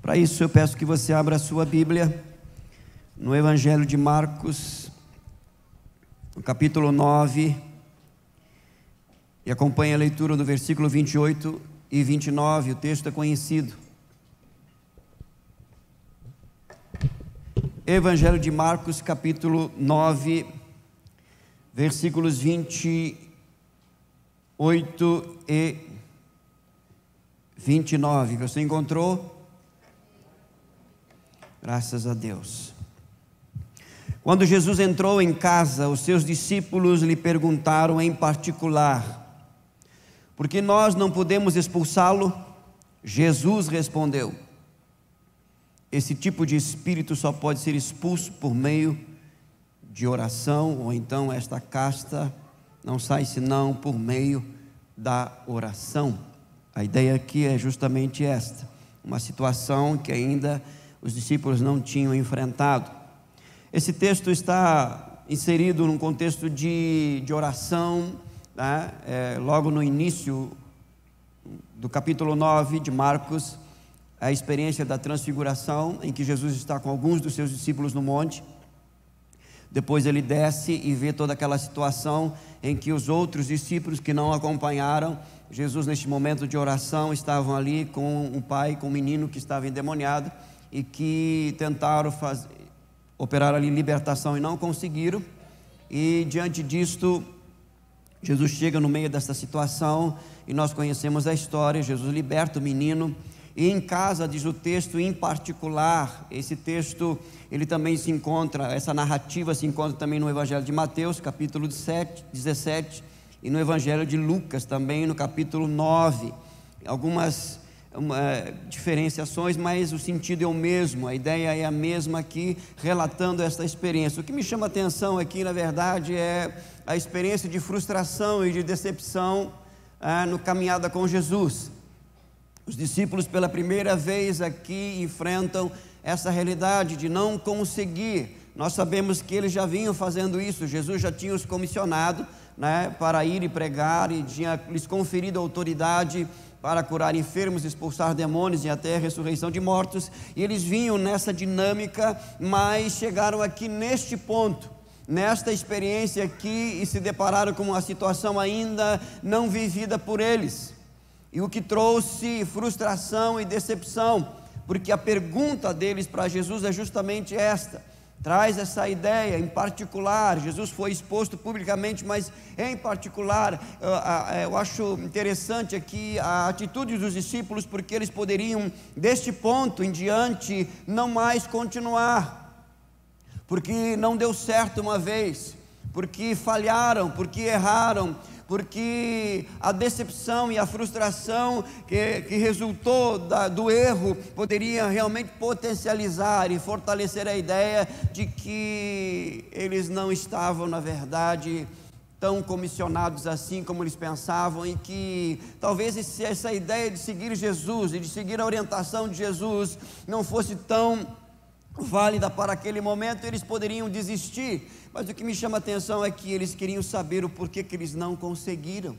Para isso eu peço que você abra a sua Bíblia no Evangelho de Marcos, no capítulo 9, e acompanhe a leitura do versículo 28 e 29, o texto é conhecido. Evangelho de Marcos, capítulo 9, versículos 28 e 29. Você encontrou? Graças a Deus. Quando Jesus entrou em casa, os seus discípulos lhe perguntaram em particular: por que nós não podemos expulsá-lo? Jesus respondeu: esse tipo de espírito só pode ser expulso por meio de oração, ou então esta casta não sai senão por meio da oração. A ideia aqui é justamente esta, uma situação que ainda os discípulos não tinham enfrentado. Esse texto está inserido num contexto de oração, né? Logo no início do capítulo 9 de Marcos, a experiência da transfiguração, em que Jesus está com alguns dos seus discípulos no monte. Depois ele desce e vê toda aquela situação em que os outros discípulos que não acompanharam Jesus neste momento de oração estavam ali com um pai, com um menino que estava endemoniado e que tentaram operar ali libertação e não conseguiram. E diante disto, Jesus chega no meio dessa situação e nós conhecemos a história. Jesus liberta o menino. E em casa, diz o texto, em particular, esse texto, ele também se encontra, essa narrativa se encontra também no Evangelho de Mateus, capítulo 17, e no Evangelho de Lucas, também no capítulo 9. Algumas diferenciações, mas o sentido é o mesmo, a ideia é a mesma aqui, relatando esta experiência. O que me chama a atenção aqui, na verdade, é a experiência de frustração e de decepção no caminhada com Jesus. Os discípulos pela primeira vez aqui enfrentam essa realidade de não conseguir. Nós sabemos que eles já vinham fazendo isso. Jesus já tinha os comissionado, né, para ir e pregar, e tinha lhes conferido autoridade para curar enfermos, expulsar demônios e até a ressurreição de mortos. E eles vinham nessa dinâmica, mas chegaram aqui neste ponto, nesta experiência aqui, e se depararam com uma situação ainda não vivida por eles. E o que trouxe frustração e decepção, porque a pergunta deles para Jesus é justamente esta, traz essa ideia em particular. Jesus foi exposto publicamente, mas em particular, eu acho interessante aqui a atitude dos discípulos, porque eles poderiam, deste ponto em diante, não mais continuar, porque não deu certo uma vez, porque falharam, porque erraram, porque a decepção e a frustração que resultou do erro poderia realmente potencializar e fortalecer a ideia de que eles não estavam, na verdade, tão comissionados assim como eles pensavam, e que talvez essa ideia de seguir Jesus e de seguir a orientação de Jesus não fosse tão válida para aquele momento, eles poderiam desistir. Mas o que me chama a atenção é que eles queriam saber o porquê que eles não conseguiram,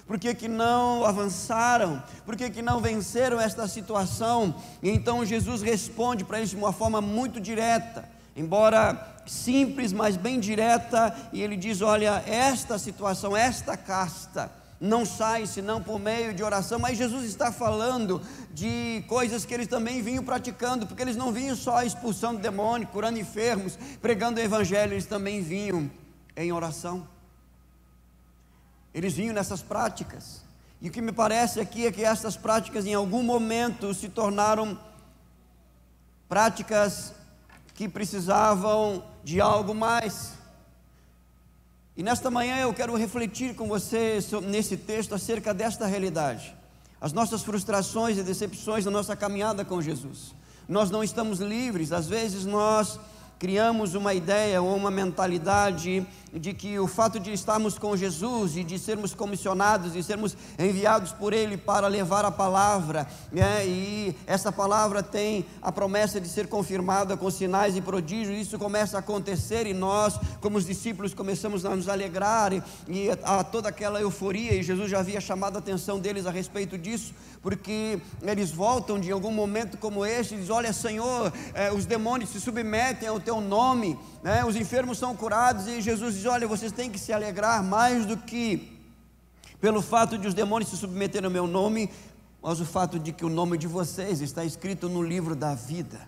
por que não avançaram, por que não venceram esta situação. E então Jesus responde para eles de uma forma muito direta, embora simples, mas bem direta, e ele diz: olha, esta situação, esta casta não sai senão por meio de oração. Mas Jesus está falando de coisas que eles também vinham praticando, porque eles não vinham só expulsando demônio, curando enfermos, pregando o evangelho, eles também vinham em oração. Eles vinham nessas práticas, e o que me parece aqui é que essas práticas em algum momento se tornaram práticas que precisavam de algo mais. E nesta manhã eu quero refletir com você nesse texto acerca desta realidade. As nossas frustrações e decepções na nossa caminhada com Jesus. Nós não estamos livres, às vezes nós criamos uma ideia ou uma mentalidade de que o fato de estarmos com Jesus e de sermos comissionados e sermos enviados por Ele para levar a palavra, né? E essa palavra tem a promessa de ser confirmada com sinais e prodígios. Isso começa a acontecer e nós, como os discípulos, começamos a nos alegrar e a toda aquela euforia, e Jesus já havia chamado a atenção deles a respeito disso, porque eles voltam de algum momento como este e dizem: olha, Senhor, os demônios se submetem ao teu nome, né? Os enfermos são curados, e Jesus diz: olha, vocês têm que se alegrar mais do que pelo fato de os demônios se submeterem ao meu nome, mas o fato de que o nome de vocês está escrito no livro da vida.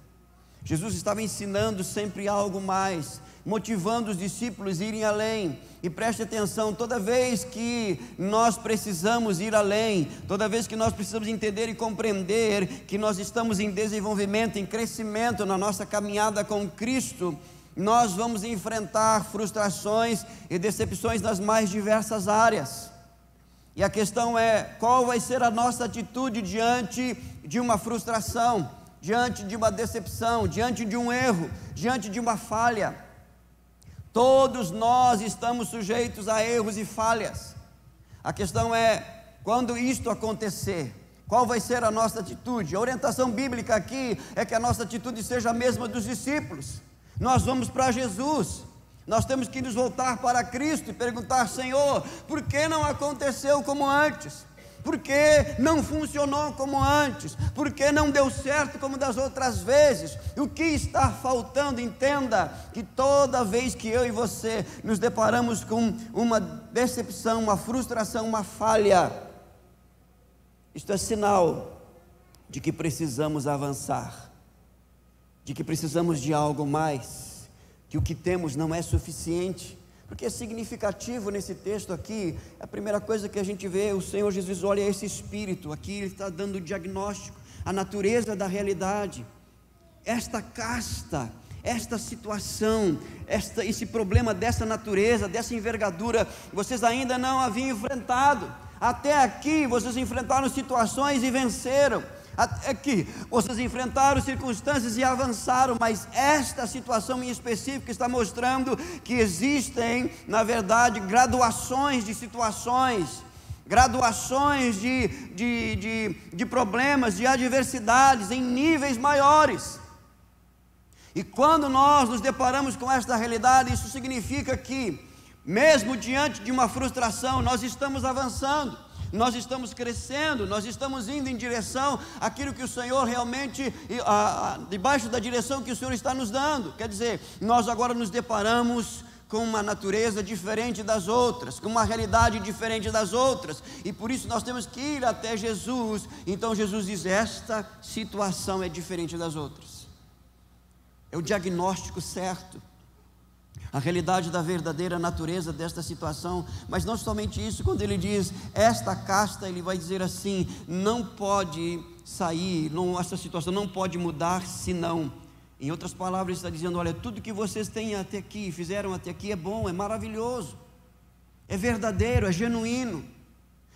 Jesus estava ensinando sempre algo mais, motivando os discípulos a irem além. E preste atenção, toda vez que nós precisamos ir além, toda vez que nós precisamos entender e compreender que nós estamos em desenvolvimento, em crescimento na nossa caminhada com Cristo, nós vamos enfrentar frustrações e decepções nas mais diversas áreas. E a questão é: qual vai ser a nossa atitude diante de uma frustração, diante de uma decepção, diante de um erro, diante de uma falha? Todos nós estamos sujeitos a erros e falhas. A questão é: quando isto acontecer, qual vai ser a nossa atitude? A orientação bíblica aqui é que a nossa atitude seja a mesma dos discípulos. Nós vamos para Jesus, nós temos que nos voltar para Cristo e perguntar: Senhor, por que não aconteceu como antes? Por que não funcionou como antes? Por que não deu certo como das outras vezes? O que está faltando? Entenda que toda vez que eu e você nos deparamos com uma decepção, uma frustração, uma falha, isto é sinal de que precisamos avançar, de que precisamos de algo mais, que o que temos não é suficiente. Porque é significativo nesse texto aqui, a primeira coisa que a gente vê, o Senhor Jesus olha esse espírito, aqui Ele está dando o diagnóstico, a natureza da realidade, esta casta, esta situação, esse problema dessa natureza, dessa envergadura, vocês ainda não haviam enfrentado. Até aqui vocês enfrentaram situações e venceram. Até aqui vocês enfrentaram circunstâncias e avançaram, mas esta situação em específico está mostrando que existem, na verdade, graduações de situações, graduações de problemas, de adversidades em níveis maiores. E quando nós nos deparamos com esta realidade, isso significa que, mesmo diante de uma frustração, nós estamos avançando, nós estamos crescendo, nós estamos indo em direção àquilo que o Senhor realmente, debaixo da direção que o Senhor está nos dando. Quer dizer, nós agora nos deparamos com uma natureza diferente das outras, com uma realidade diferente das outras, e por isso nós temos que ir até Jesus. Então Jesus diz: esta situação é diferente das outras, é o diagnóstico certo, a realidade da verdadeira natureza desta situação. Mas não somente isso, quando ele diz esta casta, ele vai dizer assim: não pode sair, essa situação não pode mudar senão. Em outras palavras, ele está dizendo: olha, tudo que vocês têm até aqui, fizeram até aqui, é bom, é maravilhoso, é verdadeiro, é genuíno,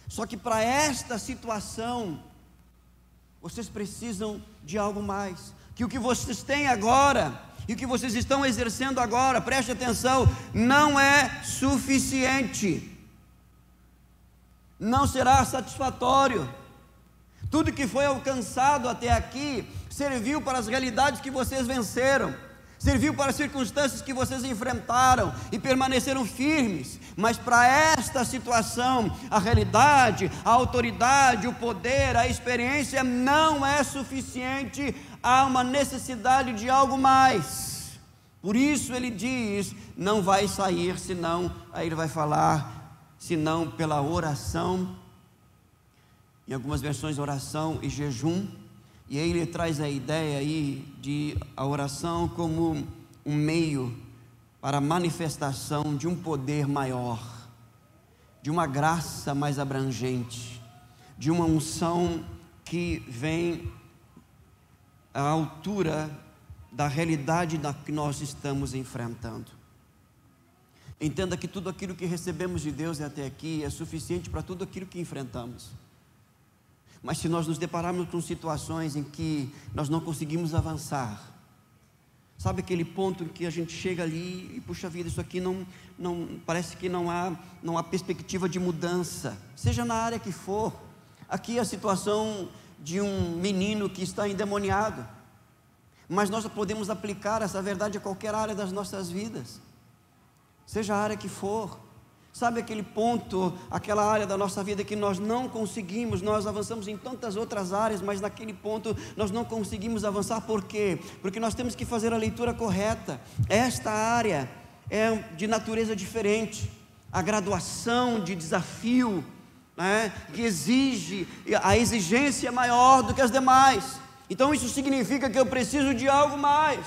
só que para esta situação vocês precisam de algo mais, que o que vocês têm agora e o que vocês estão exercendo agora, preste atenção, não é suficiente, não será satisfatório. Tudo que foi alcançado até aqui serviu para as realidades que vocês venceram, serviu para as circunstâncias que vocês enfrentaram e permaneceram firmes, mas para esta situação, a realidade, a autoridade, o poder, a experiência não é suficiente. Há uma necessidade de algo mais. Por isso ele diz: não vai sair senão, aí ele vai falar, senão pela oração, em algumas versões oração e jejum. E aí ele traz a ideia aí de a oração como um meio para a manifestação de um poder maior, de uma graça mais abrangente, de uma unção que vem à altura da realidade da que nós estamos enfrentando. Entenda que tudo aquilo que recebemos de Deus até aqui é suficiente para tudo aquilo que enfrentamos. Mas se nós nos depararmos com situações em que nós não conseguimos avançar, Sabe aquele ponto em que a gente chega ali e, puxa vida, isso aqui não parece que não há perspectiva de mudança, seja na área que for. Aqui é a situação de um menino que está endemoniado, mas nós podemos aplicar essa verdade a qualquer área das nossas vidas, seja a área que for. Sabe aquele ponto, aquela área da nossa vida que nós não conseguimos, nós avançamos em tantas outras áreas, mas naquele ponto nós não conseguimos avançar. Por quê? Porque nós temos que fazer a leitura correta. Esta área é de natureza diferente, a graduação de desafio, né, que exige, a exigência é maior do que as demais. Então isso significa que eu preciso de algo mais.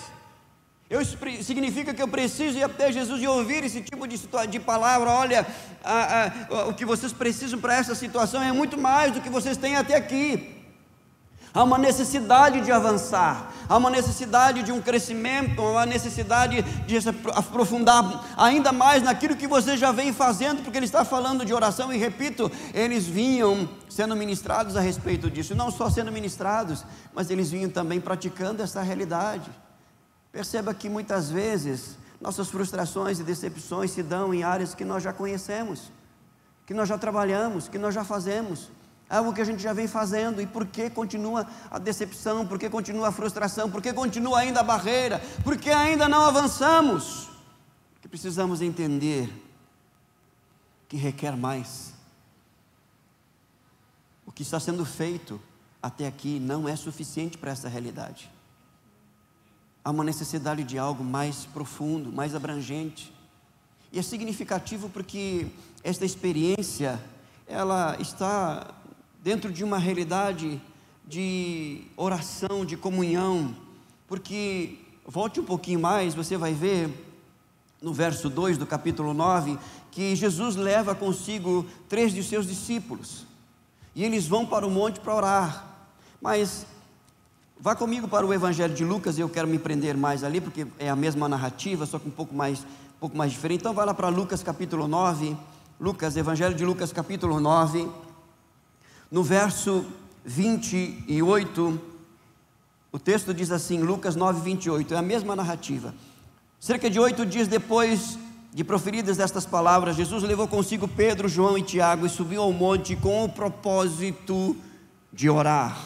Significa que eu preciso ir até Jesus e ouvir esse tipo de palavra. Olha, o que vocês precisam para essa situação é muito mais do que vocês têm até aqui. Há uma necessidade de avançar, há uma necessidade de um crescimento, há uma necessidade de se aprofundar ainda mais naquilo que vocês já vêm fazendo, porque ele está falando de oração, e repito, eles vinham sendo ministrados a respeito disso, não só sendo ministrados, mas eles vinham também praticando essa realidade. Perceba que muitas vezes nossas frustrações e decepções se dão em áreas que nós já conhecemos, que nós já trabalhamos, que nós já fazemos, algo que a gente já vem fazendo. E por que continua a decepção? Por que continua a frustração? Por que continua ainda a barreira? Por que ainda não avançamos? Porque precisamos entender que requer mais. O que está sendo feito até aqui não é suficiente para essa realidade. Há uma necessidade de algo mais profundo, mais abrangente. E é significativo porque esta experiência, ela está dentro de uma realidade de oração, de comunhão. Porque, volte um pouquinho mais, você vai ver no verso 2 do capítulo 9, que Jesus leva consigo 3 de seus discípulos, e eles vão para o monte para orar. Mas vá comigo para o Evangelho de Lucas. Eu quero me prender mais ali, porque é a mesma narrativa, só que um pouco mais diferente. Então vai lá para Lucas capítulo 9, Evangelho de Lucas capítulo 9, no verso 28, o texto diz assim, Lucas 9, 28, é a mesma narrativa. Cerca de 8 dias depois de proferidas estas palavras, Jesus levou consigo Pedro, João e Tiago e subiu ao monte com o propósito de orar.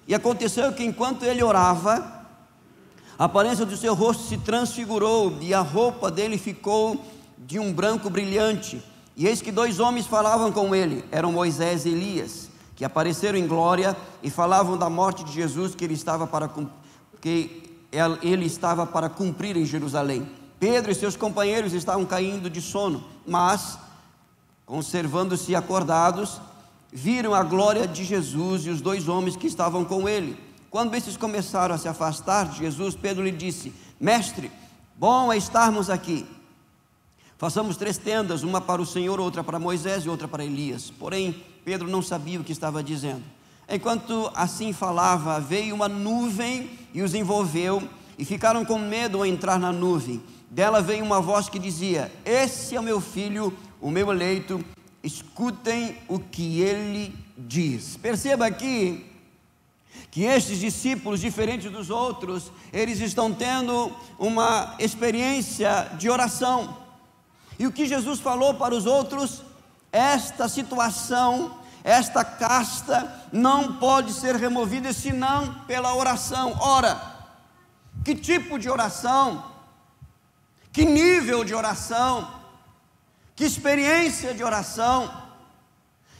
E aconteceu que enquanto ele orava, a aparência do seu rosto se transfigurou e a roupa dele ficou de um branco brilhante. E eis que 2 homens falavam com ele, eram Moisés e Elias, que apareceram em glória e falavam da morte de Jesus que ele estava para cumprir em Jerusalém. Pedro e seus companheiros estavam caindo de sono, mas, conservando-se acordados, viram a glória de Jesus e os 2 homens que estavam com ele. Quando esses começaram a se afastar de Jesus, Pedro lhe disse: Mestre, bom é estarmos aqui. Façamos 3 tendas, uma para o Senhor, outra para Moisés e outra para Elias. Porém, Pedro não sabia o que estava dizendo. Enquanto assim falava, veio uma nuvem e os envolveu, e ficaram com medo ao entrar na nuvem. Dela veio uma voz que dizia: Esse é o meu filho, o meu eleito, escutem o que ele diz. Perceba aqui que estes discípulos, diferentes dos outros, eles estão tendo uma experiência de oração. E o que Jesus falou para os outros: esta situação, esta casta não pode ser removida senão pela oração. Ora, que tipo de oração? Que nível de oração? Que experiência de oração?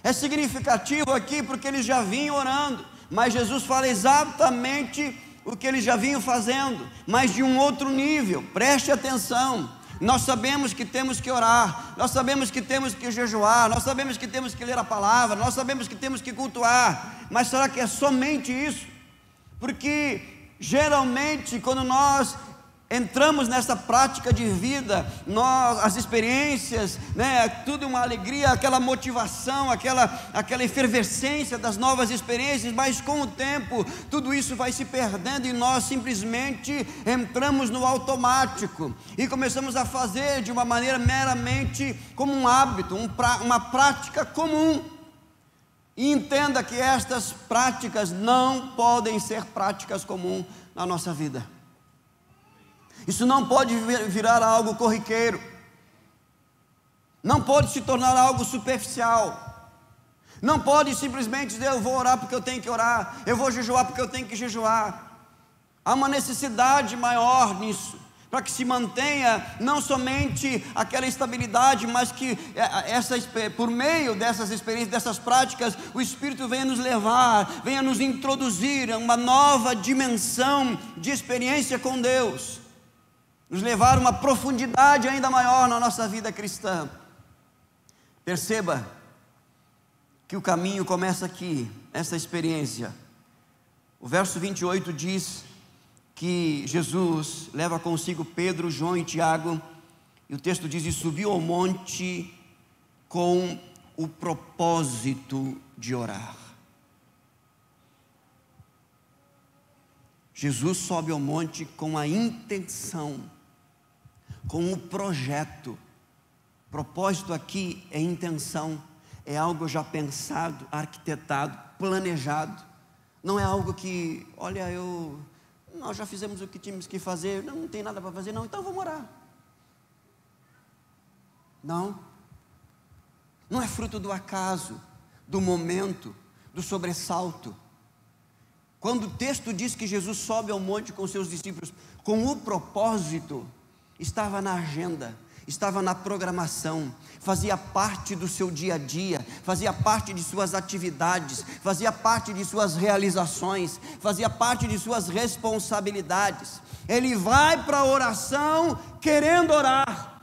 É significativo aqui porque eles já vinham orando, mas Jesus fala exatamente o que eles já vinham fazendo, mas de um outro nível. Preste atenção. Nós sabemos que temos que orar, nós sabemos que temos que jejuar, nós sabemos que temos que ler a palavra, nós sabemos que temos que cultuar, mas será que é somente isso? Porque geralmente quando nós entramos nessa prática de vida, as experiências, né, tudo uma alegria, aquela motivação, aquela efervescência das novas experiências, mas com o tempo tudo isso vai se perdendo e nós simplesmente entramos no automático e começamos a fazer de uma maneira meramente como um hábito, uma prática comum. E entenda que estas práticas não podem ser práticas comuns na nossa vida. Isso não pode virar algo corriqueiro, não pode se tornar algo superficial, não pode simplesmente dizer: eu vou orar porque eu tenho que orar, eu vou jejuar porque eu tenho que jejuar. Há uma necessidade maior nisso, para que se mantenha não somente aquela estabilidade, mas que por meio dessas experiências, dessas práticas, o Espírito venha nos levar, venha nos introduzir a uma nova dimensão de experiência com Deus, nos levar a uma profundidade ainda maior na nossa vida cristã. Perceba que o caminho começa aqui, essa experiência. O verso 28 diz que Jesus leva consigo Pedro, João e Tiago, e o texto diz: e subiu ao monte com o propósito de orar. Jesus sobe ao monte com a intenção, com o projeto. Propósito aqui é intenção, é algo já pensado, arquitetado, planejado. Não é algo que, olha, nós já fizemos o que tínhamos que fazer, não tem nada para fazer, não, então vamos orar. Não é fruto do acaso, do momento, do sobressalto. Quando o texto diz que Jesus sobe ao monte com seus discípulos com o propósito, estava na agenda, estava na programação, fazia parte do seu dia a dia, fazia parte de suas atividades, fazia parte de suas realizações, fazia parte de suas responsabilidades. Ele vai para a oração querendo orar,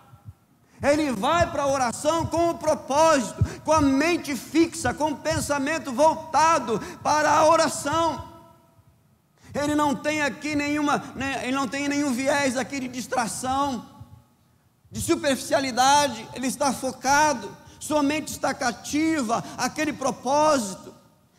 ele vai para a oração com o propósito, com a mente fixa, com o pensamento voltado para a oração. Ele não tem aqui ele não tem nenhum viés aqui de distração, de superficialidade. Ele está focado, sua mente está cativa àquele propósito.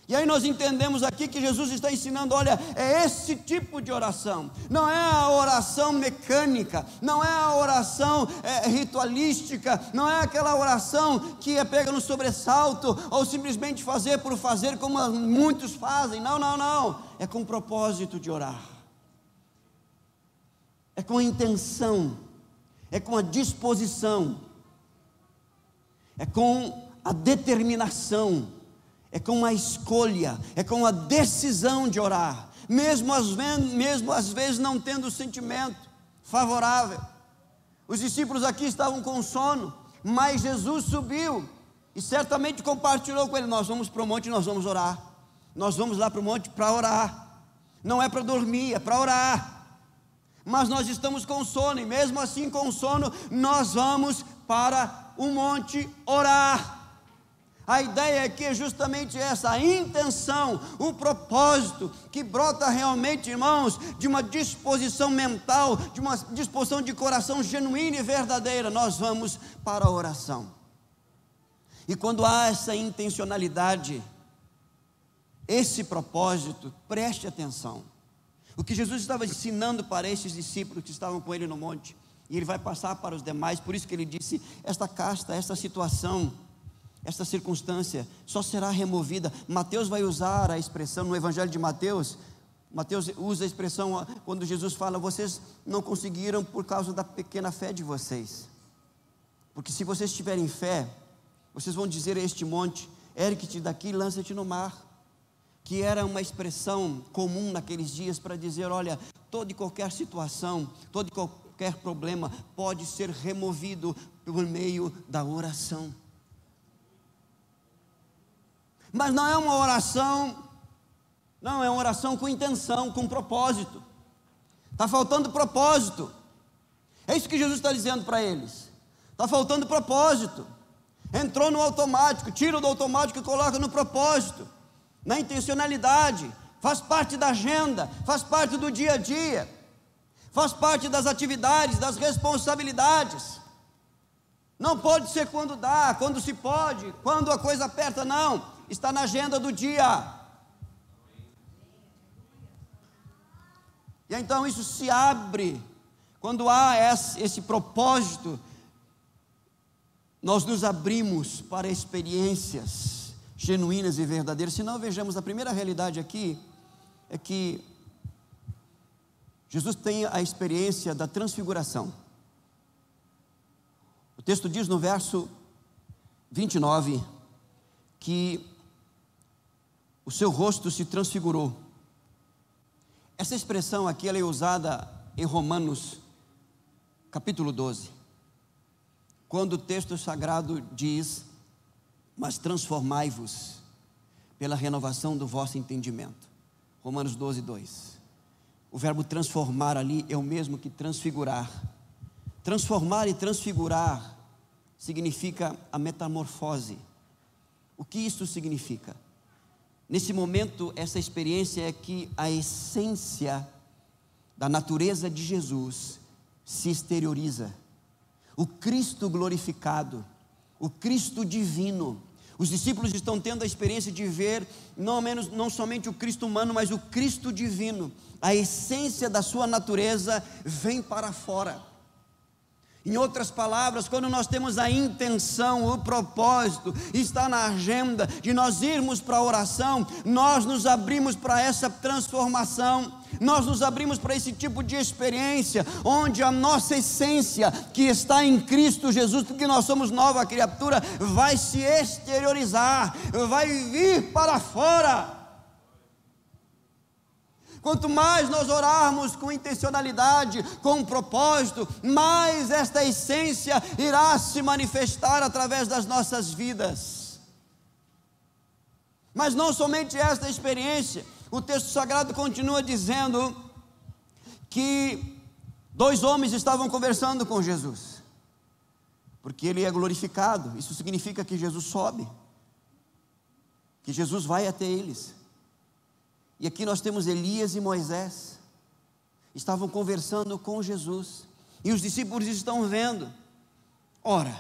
E aí nós entendemos aqui que Jesus está ensinando: olha, é esse tipo de oração, não é a oração mecânica, não é a oração ritualística, não é aquela oração que é pega no sobressalto, ou simplesmente fazer por fazer, como muitos fazem. Não, é com o propósito de orar, é com a intenção, é com a disposição, é com a determinação, é com a escolha, é com a decisão de orar, mesmo às vezes não tendo sentimento favorável. Os discípulos aqui estavam com sono, mas Jesus subiu e certamente compartilhou com ele: nós vamos para o monte e nós vamos orar, nós vamos lá para o monte para orar, não é para dormir, é para orar. Mas nós estamos com sono, e mesmo assim com sono, nós vamos para o monte orar. A ideia aqui é justamente essa, a intenção, o propósito, que brota realmente, irmãos, de uma disposição mental, de uma disposição de coração genuína e verdadeira. Nós vamos para a oração. E quando há essa intencionalidade, esse propósito, preste atenção. O que Jesus estava ensinando para esses discípulos que estavam com ele no monte, e ele vai passar para os demais. Por isso que ele disse: esta casta, esta situação, esta circunstância só será removida. Mateus vai usar a expressão no Evangelho de Mateus. Mateus usa a expressão quando Jesus fala: vocês não conseguiram por causa da pequena fé de vocês. Porque se vocês tiverem fé, vocês vão dizer a este monte: ergue-te daqui e lança-te no mar. Que era uma expressão comum naqueles dias para dizer: olha, toda e qualquer situação, todo e qualquer problema pode ser removido por meio da oração. Mas não é uma oração, não, é uma oração com intenção, com propósito. Está faltando propósito. É isso que Jesus está dizendo para eles. Está faltando propósito. Entrou no automático, tira do automático e coloca no propósito, na intencionalidade. Faz parte da agenda, faz parte do dia a dia, faz parte das atividades, das responsabilidades. Não pode ser quando dá, quando se pode, quando a coisa aperta, não. Está na agenda do dia. E então isso se abre quando há esse propósito. Nós nos abrimos para experiências genuínas e verdadeiras. Se não, vejamos, a primeira realidade aqui é que Jesus tem a experiência da transfiguração. O texto diz no verso 29 que o seu rosto se transfigurou. Essa expressão aqui ela é usada em Romanos capítulo 12, quando o texto sagrado diz: mas transformai-vos pela renovação do vosso entendimento. Romanos 12, 2. O verbo transformar ali é o mesmo que transfigurar. Transformar e transfigurar significa a metamorfose. O que isso significa? Nesse momento, essa experiência é que a essência da natureza de Jesus se exterioriza. O Cristo glorificado, o Cristo divino. Os discípulos estão tendo a experiência de ver não somente o Cristo humano, mas o Cristo divino. A essência da sua natureza vem para fora. Em outras palavras, quando nós temos a intenção, o propósito, está na agenda de nós irmos para a oração, nós nos abrimos para essa transformação, nós nos abrimos para esse tipo de experiência, onde a nossa essência, que está em Cristo Jesus, porque nós somos nova criatura, vai se exteriorizar, vai vir para fora. Quanto mais nós orarmos com intencionalidade, com propósito, mais esta essência irá se manifestar através das nossas vidas. Mas não somente esta experiência, o texto sagrado continua dizendo que 2 homens estavam conversando com Jesus, porque ele é glorificado. Isso significa que Jesus sobe, que Jesus vai até eles. E aqui nós temos Elias e Moisés, estavam conversando com Jesus, e os discípulos estão vendo. Ora,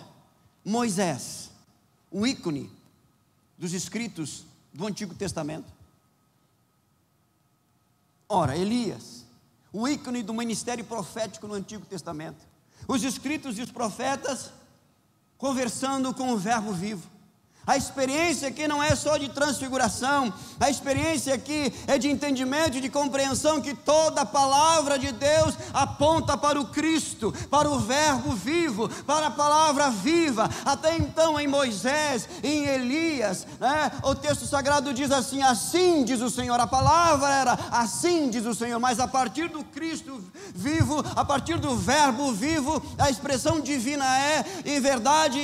Moisés, o ícone dos escritos do Antigo Testamento. Ora, Elias, o ícone do ministério profético no Antigo Testamento. Os escritos e os profetas conversando com o Verbo vivo. A experiência aqui não é só de transfiguração, a experiência aqui é de entendimento e de compreensão que toda a palavra de Deus aponta para o Cristo, para o Verbo vivo, para a palavra viva. Até então em Moisés, em Elias, o texto sagrado diz assim: assim diz o Senhor. A palavra era assim diz o Senhor, mas a partir do Cristo vivo, a partir do Verbo vivo, a expressão divina é: em verdade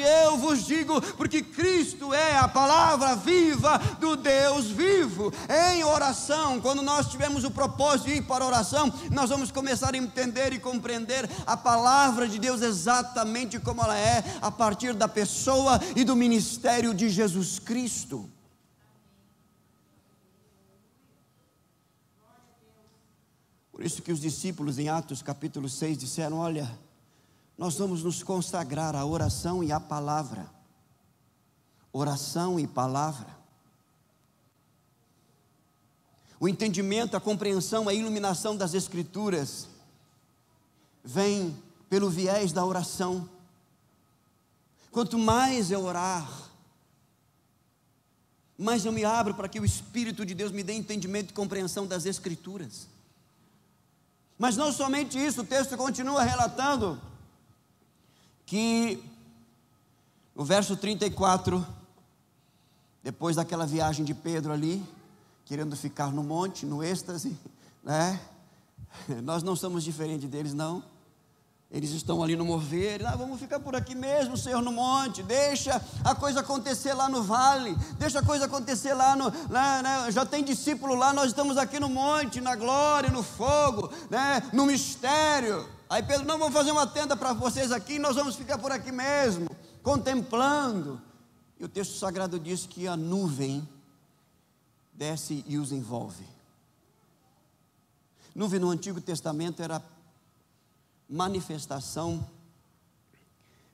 eu vos digo, porque Cristo é a palavra viva do Deus vivo. Em oração, quando nós tivermos o propósito de ir para a oração, nós vamos começar a entender e compreender a palavra de Deus exatamente como ela é, a partir da pessoa e do ministério de Jesus Cristo. Por isso que os discípulos em Atos capítulo 6 disseram: olha, nós vamos nos consagrar à oração e à palavra. Oração e palavra. O entendimento, a compreensão, a iluminação das Escrituras vem pelo viés da oração. Quanto mais eu orar, mais eu me abro para que o Espírito de Deus me dê entendimento e compreensão das Escrituras. Mas não somente isso, o texto continua relatando que no verso 34, depois daquela viagem de Pedro ali, querendo ficar no monte, no êxtase, nós não somos diferentes deles, não. Eles estão ali no mover, vamos ficar por aqui mesmo, Senhor, no monte, deixa a coisa acontecer lá no vale, deixa a coisa acontecer lá já tem discípulo lá, nós estamos aqui no monte, na glória, no fogo, no mistério. Aí Pedro: não, vamos fazer uma tenda para vocês aqui, nós vamos ficar por aqui mesmo, contemplando. E o texto sagrado diz que a nuvem desce e os envolve. Nuvem no Antigo Testamento era manifestação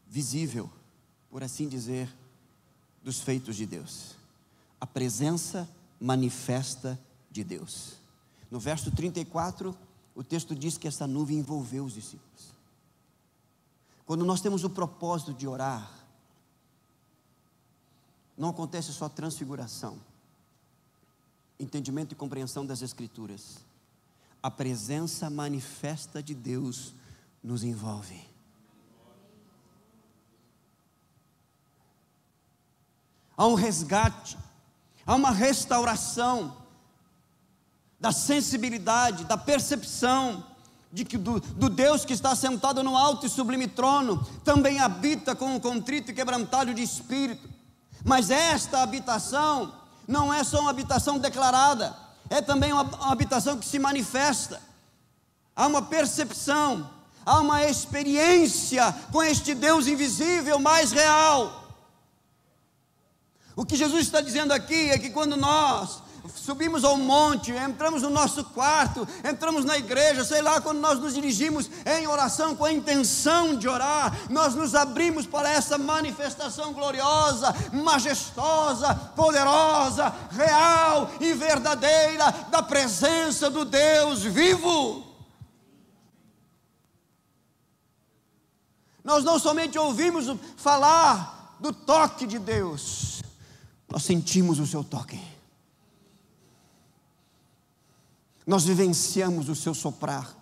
visível, por assim dizer, dos feitos de Deus. A presença manifesta de Deus. No verso 34, o texto diz que essa nuvem envolveu os discípulos. Quando nós temos o propósito de orar, não acontece só transfiguração, entendimento e compreensão das Escrituras. a presença manifesta de Deus nos envolve. Há um resgate, há uma restauração da sensibilidade, da percepção de que do Deus que está sentado no alto e sublime trono também habita com um contrito e quebrantado de espírito. Mas esta habitação não é só uma habitação declarada, é também uma habitação que se manifesta. Há uma percepção, há uma experiência com este Deus invisível, mais real. O que Jesus está dizendo aqui é que quando nós subimos ao monte, entramos no nosso quarto, entramos na igreja, sei lá, quando nós nos dirigimos em oração com a intenção de orar, nós nos abrimos para essa manifestação gloriosa, majestosa, poderosa, real e verdadeira da presença do Deus vivo. Nós não somente ouvimos falar do toque de Deus, nós sentimos o seu toque. Nós vivenciamos o seu soprar.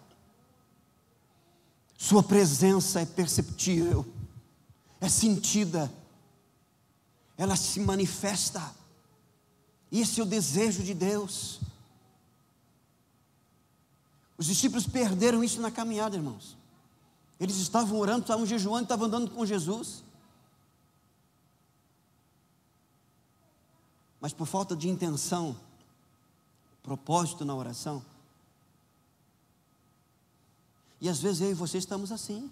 Sua presença é perceptível, é sentida, ela se manifesta. Esse é o desejo de Deus. Os discípulos perderam isso na caminhada, irmãos. Eles estavam orando, estavam jejuando, estavam andando com Jesus. Mas por falta de intenção, propósito na oração. E às vezes eu e você estamos assim.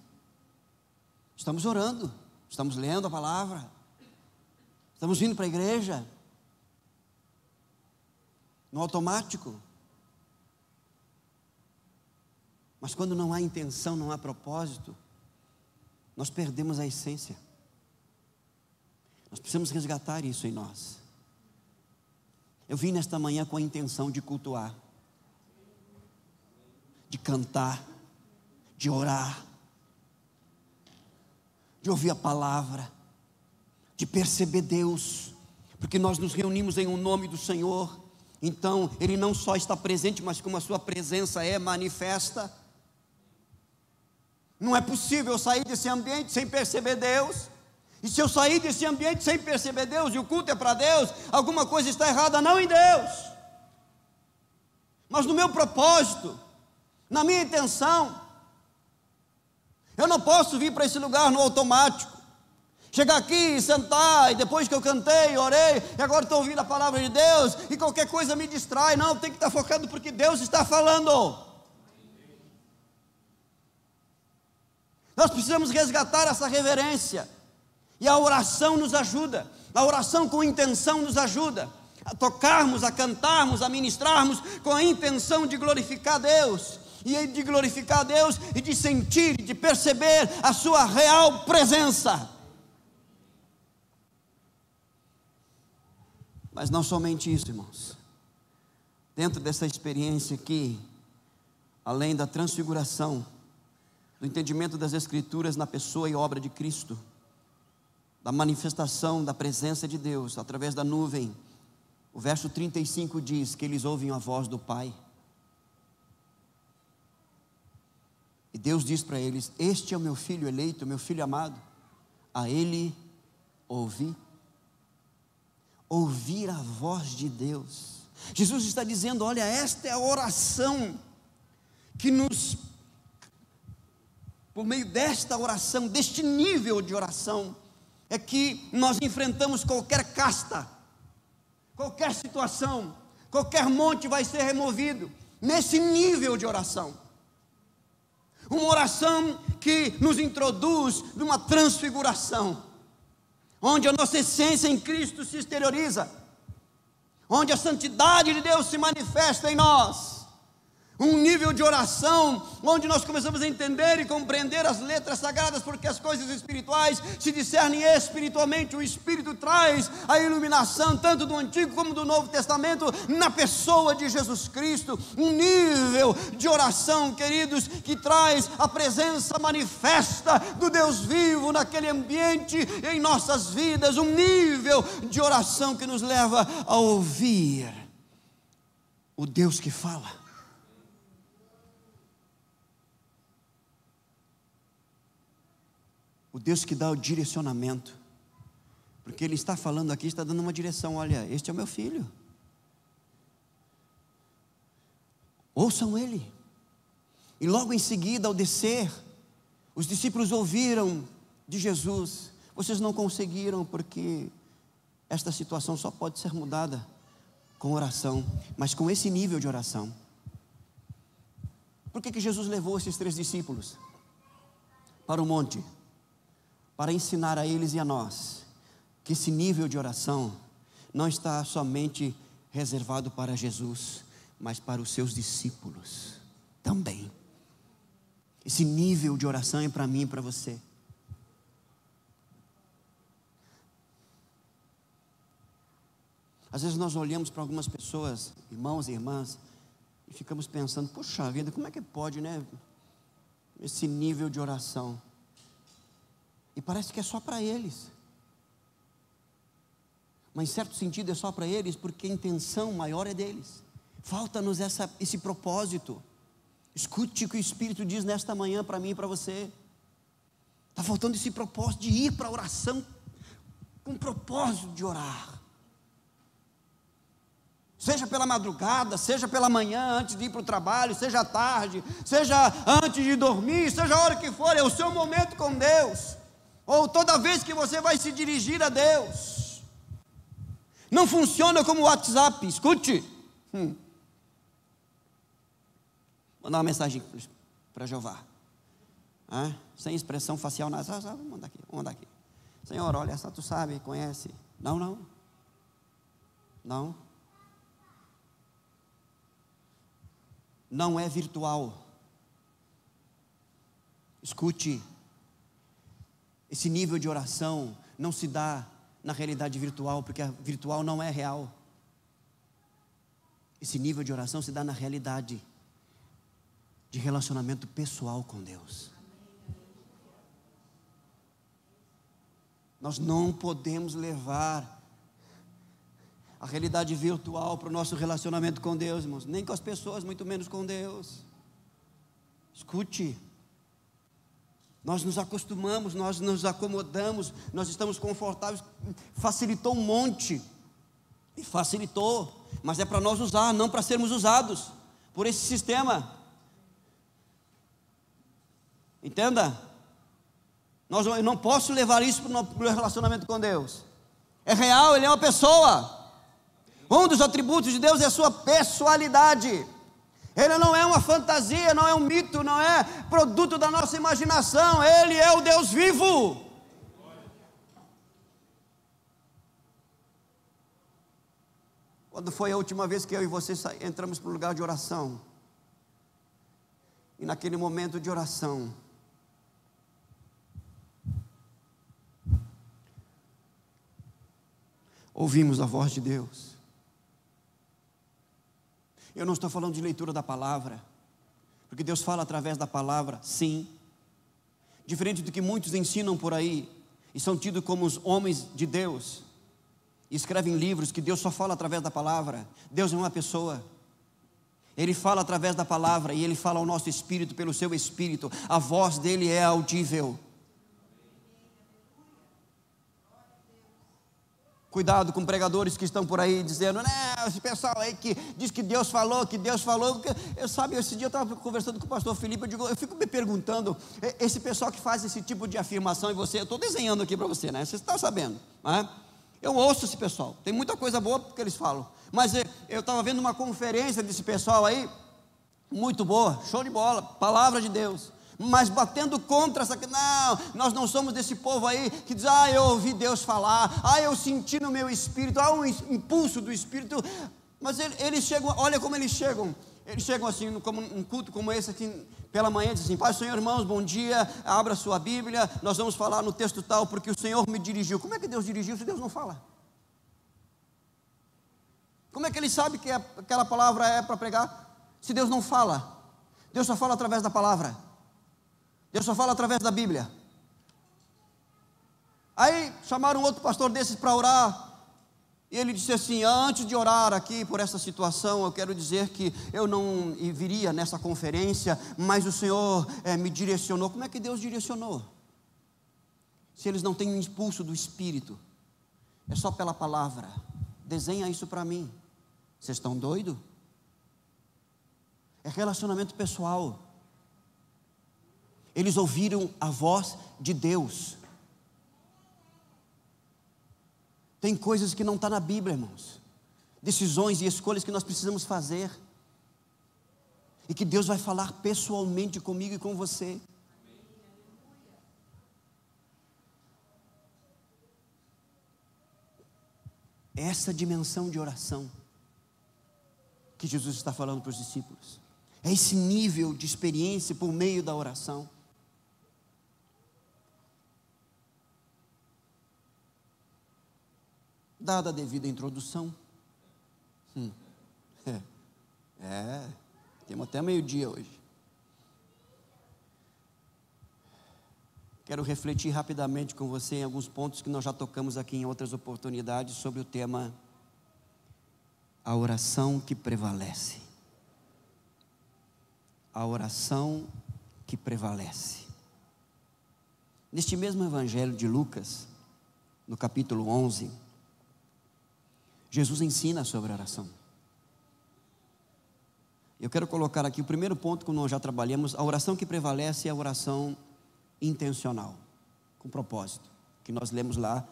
Estamos orando, estamos lendo a palavra, estamos vindo para a igreja, no automático. Mas quando não há intenção, não há propósito, nós perdemos a essência. Nós precisamos resgatar isso em nós. Eu vim nesta manhã com a intenção de cultuar, de cantar, de orar, de ouvir a palavra, de perceber Deus, porque nós nos reunimos em um nome do Senhor. Então Ele não só está presente, mas como a sua presença é manifesta. Não é possível eu sair desse ambiente sem perceber Deus. E se eu sair desse ambiente sem perceber Deus, e o culto é para Deus, alguma coisa está errada, não em Deus, mas no meu propósito, na minha intenção. Eu não posso vir para esse lugar no automático, chegar aqui, sentar, e depois que eu cantei, orei, e agora estou ouvindo a palavra de Deus, e qualquer coisa me distrai. Não, tem que estar focado porque Deus está falando. Nós precisamos resgatar essa reverência. E a oração nos ajuda, a oração com intenção nos ajuda a tocarmos, a cantarmos, a ministrarmos com a intenção de glorificar Deus, e de glorificar Deus e de sentir, de perceber a sua real presença. Mas não somente isso, irmãos. Dentro dessa experiência aqui, além da transfiguração, do entendimento das Escrituras na pessoa e obra de Cristo, da manifestação da presença de Deus através da nuvem, o verso 35 diz que eles ouvem a voz do Pai, e Deus diz para eles: este é o meu filho eleito, meu filho amado, a ele ouvi. Ouvir a voz de Deus. Jesus está dizendo: olha, esta é a oração que por meio desta oração, deste nível de oração, é que nós enfrentamos qualquer casta, qualquer situação, qualquer monte vai ser removido, nesse nível de oração. Uma oração que nos introduz numa transfiguração, onde a nossa essência em Cristo se exterioriza, onde a santidade de Deus se manifesta em nós. Um nível de oração onde nós começamos a entender e compreender as letras sagradas, porque as coisas espirituais se discernem espiritualmente. O Espírito traz a iluminação tanto do Antigo como do Novo Testamento na pessoa de Jesus Cristo. Um nível de oração, queridos, que traz a presença manifesta do Deus vivo naquele ambiente em nossas vidas. Um nível de oração que nos leva a ouvir o Deus que fala. o Deus que dá o direcionamento, porque Ele está falando aqui, está dando uma direção. Olha, este é o meu filho, ouçam Ele. E logo em seguida, ao descer, os discípulos ouviram de Jesus: vocês não conseguiram, porque esta situação só pode ser mudada com oração, mas com esse nível de oração. Por que Jesus levou esses 3 discípulos para o monte? Para ensinar a eles e a nós que esse nível de oração não está somente reservado para Jesus, mas para os seus discípulos também. Esse nível de oração é para mim e para você. Às vezes nós olhamos para algumas pessoas, irmãos e irmãs, e ficamos pensando: puxa vida, como é que pode, né? Esse nível de oração. E parece que é só para eles. Mas em certo sentido é só para eles, porque a intenção maior é deles. Falta-nos esse propósito. Escute o que o Espírito diz nesta manhã para mim e para você. Está faltando esse propósito de ir para a oração com o propósito de orar. Seja pela madrugada, seja pela manhã, antes de ir para o trabalho, seja à tarde, seja antes de dormir, seja a hora que for, é o seu momento com Deus. Ou toda vez que você vai se dirigir a Deus. Não funciona como o WhatsApp, escute. Mandar uma mensagem para Jeová. Sem expressão facial, nada. Vamos mandar aqui. Senhor, olha, essa tu sabe, conhece. Não. Não é virtual. Escute, esse nível de oração não se dá na realidade virtual, porque a virtual não é real. Esse nível de oração se dá na realidade de relacionamento pessoal com Deus. Nós não podemos levar a realidade virtual para o nosso relacionamento com Deus, irmãos, nem com as pessoas, muito menos com Deus. Escute, nós nos acostumamos, nós nos acomodamos, nós estamos confortáveis, facilitou um monte, e facilitou, mas é para nós usar, não para sermos usados por esse sistema. Entenda? Eu não posso levar isso para o meu relacionamento com Deus. É real, Ele é uma pessoa. Um dos atributos de Deus é a sua pessoalidade. Ele não é uma fantasia, não é um mito, não é produto da nossa imaginação. Ele é o Deus vivo. Quando foi a última vez que eu e você entramos para o lugar de oração? E naquele momento de oração, ouvimos a voz de Deus. Eu não estou falando de leitura da palavra, porque Deus fala através da palavra, sim. Diferente do que muitos ensinam por aí, e são tidos como os homens de Deus, e escrevem livros que Deus só fala através da palavra. Deus é uma pessoa. Ele fala através da palavra, e Ele fala ao nosso espírito pelo seu espírito. A voz dEle é audível. Cuidado com pregadores que estão por aí dizendo: não, esse pessoal aí que diz que Deus falou. Esse dia eu estava conversando com o pastor Felipe, eu fico me perguntando, esse pessoal que faz esse tipo de afirmação, eu estou desenhando aqui para você, né? Você está sabendo, né? Eu ouço esse pessoal, tem muita coisa boa que eles falam, mas eu estava vendo uma conferência desse pessoal aí, muito boa, show de bola, palavra de Deus, mas batendo contra não, nós não somos desse povo aí que diz: eu ouvi Deus falar, eu senti no meu espírito, há um impulso do espírito. Mas eles chegam, olha como eles chegam assim, como um culto como esse aqui, pela manhã, dizem assim: Pai, Senhor, irmãos, bom dia, abra sua Bíblia, nós vamos falar no texto tal, porque o Senhor me dirigiu. Como é que Deus dirigiu se Deus não fala? Como é que ele sabe que aquela palavra é para pregar, se Deus não fala? Deus só fala através da palavra. Deus só fala através da Bíblia. Aí chamaram outro pastor desses para orar, e ele disse assim: antes de orar aqui por essa situação, eu quero dizer que eu não viria nessa conferência, mas o Senhor me direcionou. Como é que Deus direcionou? se eles não têm um impulso do Espírito, é só pela palavra. Desenha isso para mim. Vocês estão doidos? É relacionamento pessoal. Eles ouviram a voz de Deus. Tem coisas que não estão na Bíblia, irmãos. Decisões e escolhas que nós precisamos fazer. E que Deus vai falar pessoalmente comigo e com você. Essa dimensão de oração que Jesus está falando para os discípulos. É esse nível de experiência por meio da oração. Dada a devida introdução. Temos até meio-dia hoje. Quero refletir rapidamente com você em alguns pontos que nós já tocamos aqui em outras oportunidades sobre o tema a oração que prevalece. A oração que prevalece. Neste mesmo evangelho de Lucas, no capítulo 11, Jesus ensina sobre a oração. Eu quero colocar aqui o primeiro ponto que nós já trabalhamos. A oração que prevalece é a oração intencional, com propósito, que nós lemos lá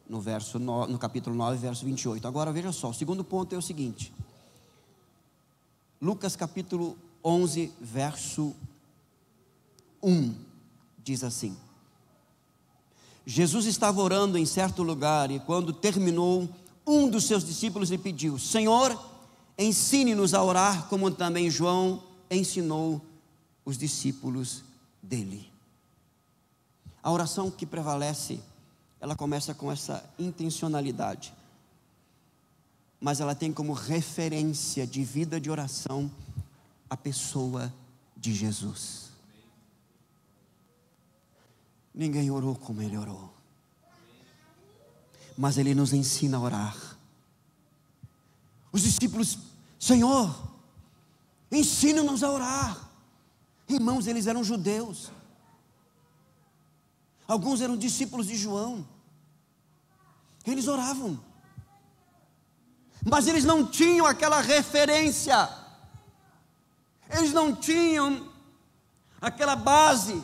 no capítulo 9, verso 28. Agora veja só, o segundo ponto é o seguinte. Lucas capítulo 11, verso 1, diz assim: Jesus estava orando em certo lugar, e quando terminou, um dos seus discípulos lhe pediu: Senhor, ensine-nos a orar, como também João ensinou os discípulos dele. A oração que prevalece, ela começa com essa intencionalidade, mas ela tem como referência de vida de oração a pessoa de Jesus. Ninguém orou como ele orou, mas ele nos ensina a orar. Os discípulos: Senhor, ensina-nos a orar. Irmãos, eles eram judeus. Alguns eram discípulos de João. Eles oravam, mas eles não tinham aquela referência. Eles não tinham aquela base.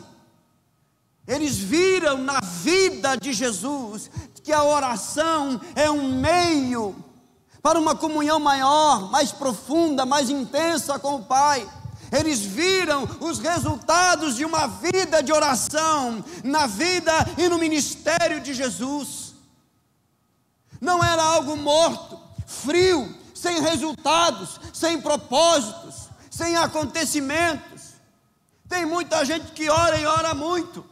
Eles viram na vida de Jesus que a oração é um meio para uma comunhão maior, mais profunda, mais intensa com o Pai. Eles viram os resultados de uma vida de oração na vida e no ministério de Jesus. Não era algo morto, frio, sem resultados, sem propósitos, sem acontecimentos. Tem muita gente que ora e ora muito,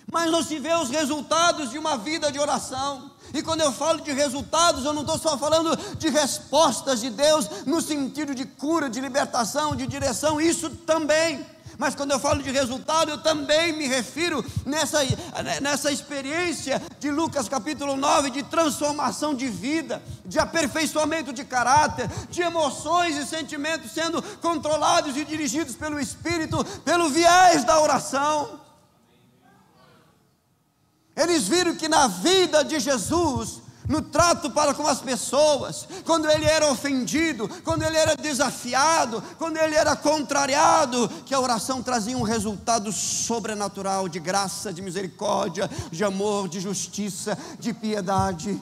mas não se vê os resultados de uma vida de oração. E quando eu falo de resultados, eu não estou só falando de respostas de Deus no sentido de cura, de libertação, de direção, isso também. Mas quando eu falo de resultado, eu também me refiro nessa experiência de Lucas capítulo 9, de transformação de vida, de aperfeiçoamento de caráter, de emoções e sentimentos sendo controlados e dirigidos pelo Espírito, pelo viés da oração. Eles viram que na vida de Jesus, no trato para com as pessoas, quando ele era ofendido, quando ele era desafiado, quando ele era contrariado, que a oração trazia um resultado sobrenatural de graça, de misericórdia, de amor, de justiça, de piedade.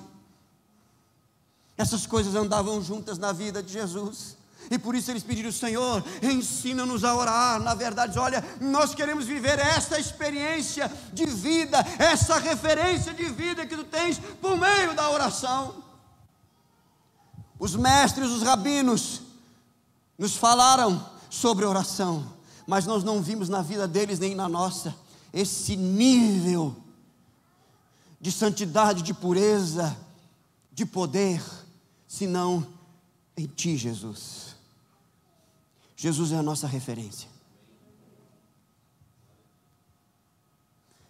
Essas coisas andavam juntas na vida de Jesus. E por isso eles pediram: Senhor, ensina-nos a orar. Na verdade, olha, nós queremos viver essa experiência de vida, essa referência de vida que tu tens por meio da oração. Os mestres, os rabinos nos falaram sobre oração, mas nós não vimos na vida deles nem na nossa esse nível de santidade, de pureza, de poder, senão em ti, Jesus. Jesus é a nossa referência.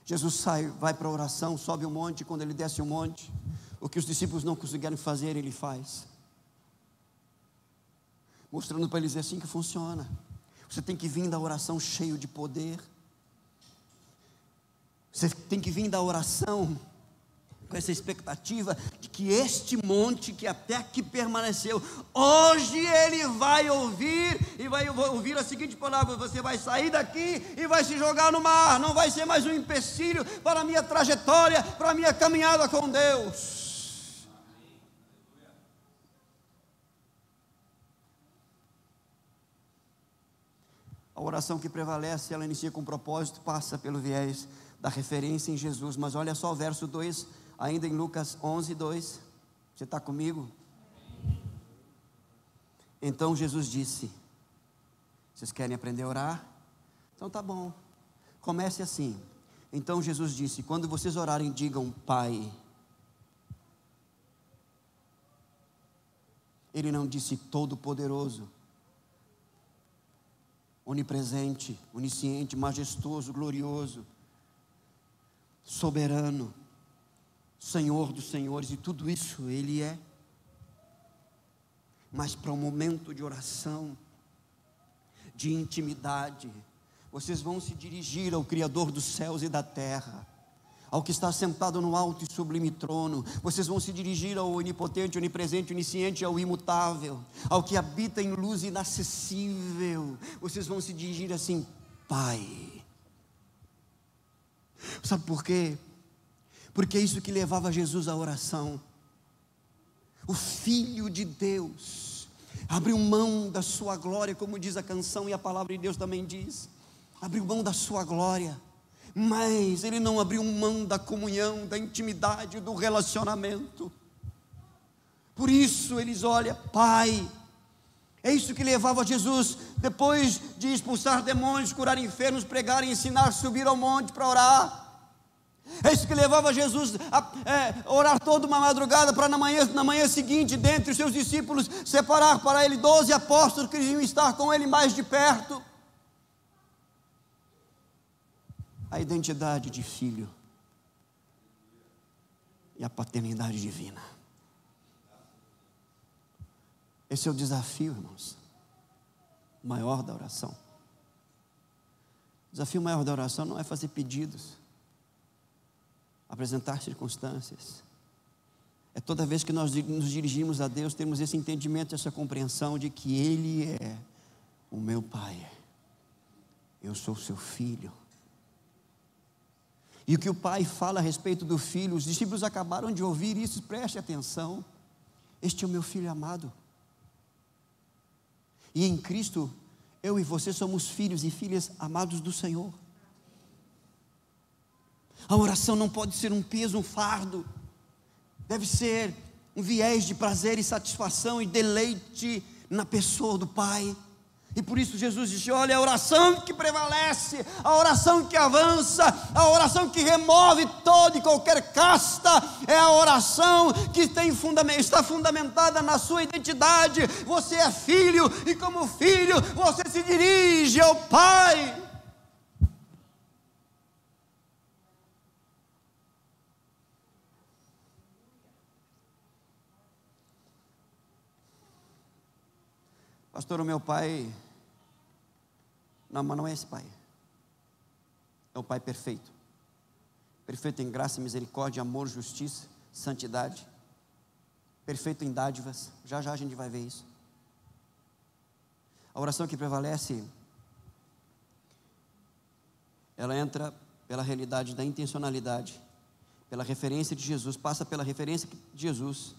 Jesus vai para a oração, sobe o monte. Quando ele desce o monte, o que os discípulos não conseguiram fazer, ele faz, mostrando para eles: é assim que funciona. Você tem que vir da oração cheio de poder. Você tem que vir da oração com essa expectativa de que este monte que até aqui permaneceu, hoje ele vai ouvir, e vai ouvir a seguinte palavra: você vai sair daqui e vai se jogar no mar, não vai ser mais um empecilho para a minha trajetória, para a minha caminhada com Deus. A oração que prevalece, ela inicia com propósito, passa pelo viés da referência em Jesus. Mas olha só o verso 2, ainda em Lucas 11, 2. Você está comigo? Então Jesus disse: vocês querem aprender a orar? Então tá bom, comece assim. Então Jesus disse: quando vocês orarem, digam Pai. Ele não disse Todo-Poderoso, onipresente, onisciente, majestoso, glorioso, soberano, Senhor dos senhores, e tudo isso Ele é. Mas para um momento de oração, de intimidade, vocês vão se dirigir ao Criador dos céus e da terra, ao que está sentado no alto e sublime trono. Vocês vão se dirigir ao onipotente, onipresente, onisciente, ao imutável, ao que habita em luz inacessível. Vocês vão se dirigir assim: Pai. Sabe por quê? Porque é isso que levava Jesus à oração. O Filho de Deus abriu mão da sua glória, como diz a canção e a palavra de Deus também diz. Abriu mão da sua glória, mas Ele não abriu mão da comunhão, da intimidade, do relacionamento. Por isso eles olham: Pai. É isso que levava Jesus, depois de expulsar demônios, curar enfermos, pregar e ensinar, subir ao monte para orar. É isso que levava Jesus a orar toda uma madrugada, para na manhã seguinte, dentre os seus discípulos, separar para ele 12 apóstolos que iam estar com ele mais de perto. A identidade de filho e a paternidade divina. Esse é o desafio, irmãos, maior da oração. O desafio maior da oração não é fazer pedidos, apresentar circunstâncias. É toda vez que nós nos dirigimos a Deus, temos esse entendimento, essa compreensão de que Ele é o meu Pai, eu sou seu filho. E o que o Pai fala a respeito do Filho, os discípulos acabaram de ouvir isso, preste atenção: este é o meu Filho amado. E em Cristo, eu e você somos filhos e filhas amados do Senhor. A oração não pode ser um peso, um fardo. Deve ser um viés de prazer e satisfação e deleite na pessoa do Pai. E por isso Jesus disse: olha, a oração que prevalece, a oração que avança, a oração que remove toda e qualquer casta, é a oração que está fundamentada na sua identidade. Você é filho, e como filho, você se dirige ao Pai. Pastor, o meu pai... Não, mas não é esse Pai. É o Pai perfeito. Perfeito em graça, misericórdia, amor, justiça, santidade. Perfeito em dádivas. Já já a gente vai ver isso. A oração que prevalece, ela entra pela realidade da intencionalidade, pela referência de Jesus, passa pela referência de Jesus,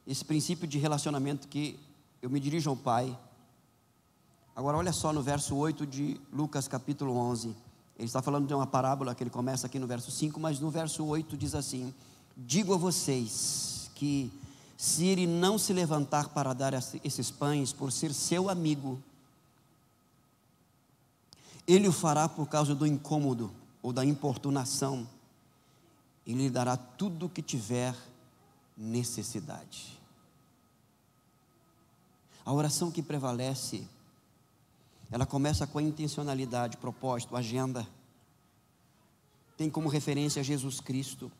esse princípio de relacionamento que eu me dirijo ao Pai. Agora olha só no verso 8 de Lucas capítulo 11, ele está falando de uma parábola que ele começa aqui no verso 5, mas no verso 8 diz assim: digo a vocês que se ele não se levantar para dar esses pães por ser seu amigo, ele o fará por causa do incômodo ou da importunação, e lhe dará tudo o que tiver necessidade. A oração que prevalece, ela começa com a intencionalidade, propósito, agenda. Tem como referência Jesus Cristo.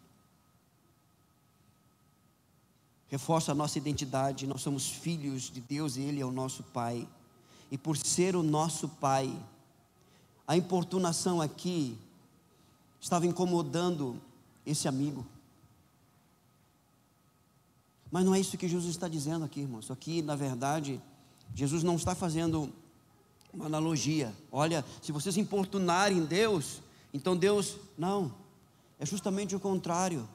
Reforça a nossa identidade. Nós somos filhos de Deus e Ele é o nosso Pai. E por ser o nosso Pai, a importunação aqui estava incomodando esse amigo. Mas não é isso que Jesus está dizendo aqui, irmãos. Aqui, na verdade, Jesus não está fazendo uma analogia. Olha, se vocês importunarem Deus, então Deus, não. É justamente o contrário.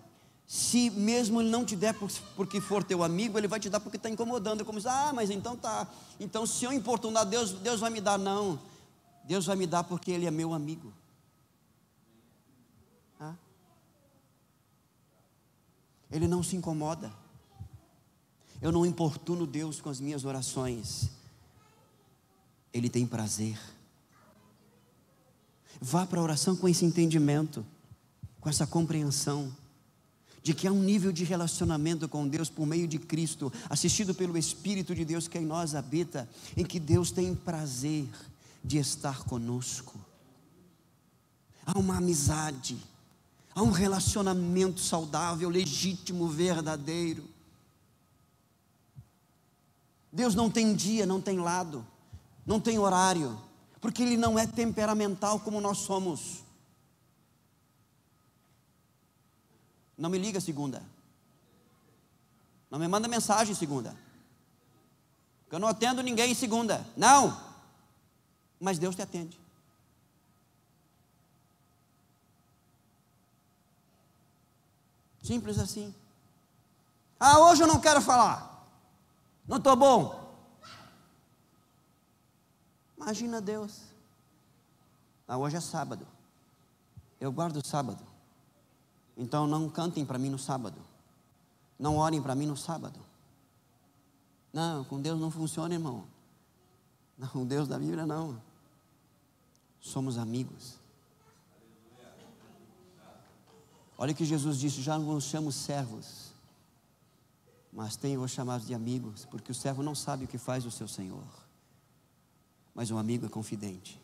Se mesmo Ele não te der porque for teu amigo, Ele vai te dar porque está incomodando. É como diz, mas então tá. Então se eu importunar Deus, Deus vai me dar. Não, Deus vai me dar porque Ele é meu amigo. Ele não se incomoda. Eu não importuno Deus com as minhas orações. Ele tem prazer. Vá para a oração com esse entendimento, com essa compreensão de que há um nível de relacionamento com Deus por meio de Cristo, assistido pelo Espírito de Deus que em nós habita, em que Deus tem prazer de estar conosco. Há uma amizade, há um relacionamento saudável, legítimo, verdadeiro. Deus não tem dia, não tem lado, não tem horário, porque Ele não é temperamental como nós somos. Não me liga segunda. Não me manda mensagem segunda. Porque eu não atendo ninguém em segunda. Não. Mas Deus te atende. Simples assim. Hoje eu não quero falar. Não estou bom. Imagina Deus. Hoje é sábado. Eu guardo o sábado. Então não cantem para mim no sábado. Não orem para mim no sábado. Não, com Deus não funciona, irmão. Não, o Deus da Bíblia não. Somos amigos. Olha o que Jesus disse: já não os chamo servos, mas tenho-os chamados de amigos, porque o servo não sabe o que faz o seu Senhor, mas o amigo é confidente.